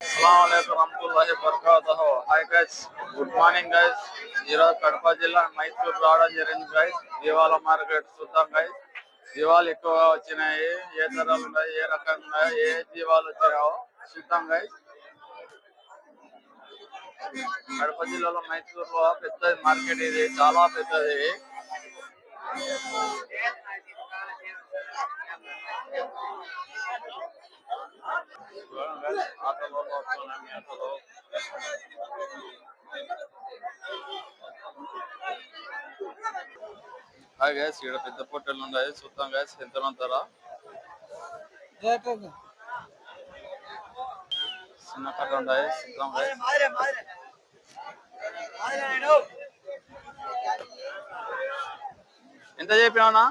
అస్సలాముఅలైకుం వరహ్మతుల్లాహి వబరకాతుహు. Hi guys, good morning guys. ఈరోజు కడప జిల్లా మైసూర్ రావడం జరిగింది గైస్. జీవాల మార్కెట్ చూద్దాం గైస్. జీవాలు ఎక్కువగా వచ్చినాయి, ఏ ధరలు ఉన్నాయి, ఏ రకంగా ఉన్నాయి, ఏ జీవాలు వచ్చినాయో చూద్దాం గైస్. కడప జిల్లాలో మైసూర్ లో పెద్ద మార్కెట్, ఇది చాలా పెద్దది. ఆటోలో వస్తున్నాయి, ఆటోలో హాయ్ గైస్, ఇక్కడ పెద్ద పొట్టెలు ఉన్నాయి చూద్దాం గైస్. ఎంత ధర? చిన్న కట్ట ఉన్నాయి చూద్దాం గైస్. ఎంత చెప్పినా?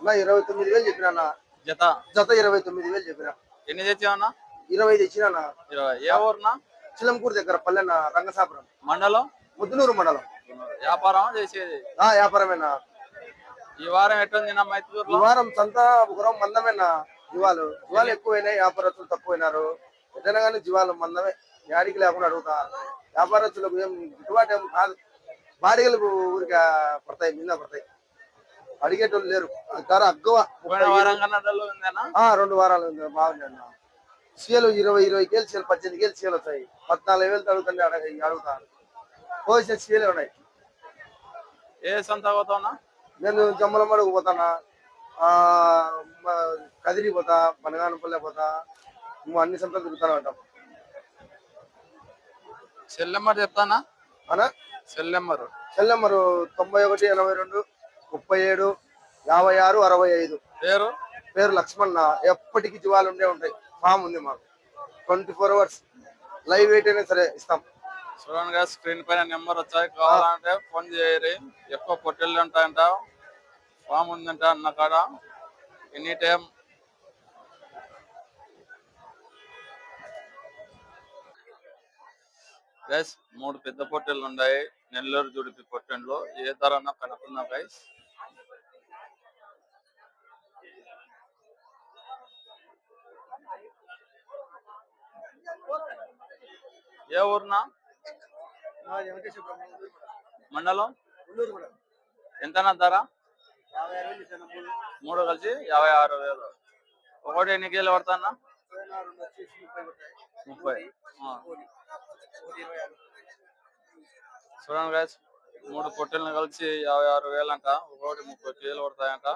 29,000 చెప్పినా. జత జత 29,000 చెప్పినా. ఎన్ని తెచ్చావన్నా? 20 తెచ్చినా. 20. ఏ ఊరునా? చిలంకూరు దగ్గర పల్లెన రంగసాపురం మండలం? ముద్దునూరు మండలం. వ్యాపారం చేసేది? వ్యాపారమేనా. ఈ వారం ఎట్టుంది నా మైసూర్? ఈ వారం సంత గురం మందమేనా. జీవాలు ఎక్కువైనాయి, వ్యాపారస్తులు తక్కువైనారు. ఎదైనా కానీ జీవాలు మందమే, యాడికి లేకుండా అడుగుతా. వ్యాపారస్తులకు ఏం గిట్టుబాటు ఏం కాదు. బాడిగలకు ఊరికే పడతాయి, మీద పడతాయి, అడిగేటోళ్ళు లేరు. ధర అగ్గవ. 2 వారాలు బాగుంది అన్న. సీలు 20 కేలు సీలు, 18 కేలు సీలు వస్తాయి. 14,000 అడుగుతుండే అడుగుతాను. పోసిన సీలే ఉన్నాయి. ఏ సంత పోతావునా? నేను జమ్మలమ్మడికి పోతానా, కదిరి పోతా, బనగానపల్లె పోతా. నువ్వు అన్ని సంతలు తిరుగుతాను అంటాం. సెల్ నెంబర్ చెప్తానా అనా? Cell number 91 82 37 56 65. పేరు లక్ష్మణ్. ఎప్పటికీ జీవాలు ఉంటాయి. ఫామ్ ఉంది మాకు, 24 hours లైవ్ వెయిట్ అయినా సరే ఇస్తాం. చూడండి, స్క్రీన్ పైన నెంబర్ వచ్చాయి, కావాలంటే ఫోన్ చేయరి. ఎక్కువ పొట్టెళ్ళు ఉంటాయంట, ఫామ్ ఉందంట అన్న కాడ ఎనీ టైం. గైస్, 3 పెద్ద పొట్టెళ్ళు ఉన్నాయి, నెల్లూరు జుడిపి పొట్టెళ్ళు. ఏ ధర అన్నా కనుక్కున్నాం గైస్. ఏ ఊరునా? మండలం? ఎంతనా ధర? 3 కలిసి 56,000. ఒకటి ఎన్ని కేలు పడతానా? 30. చూడండి గైస్, 3 పొట్టెలను కలిసి 56,000 అంట. ఒకటి 30 కేలు పడతాయంట.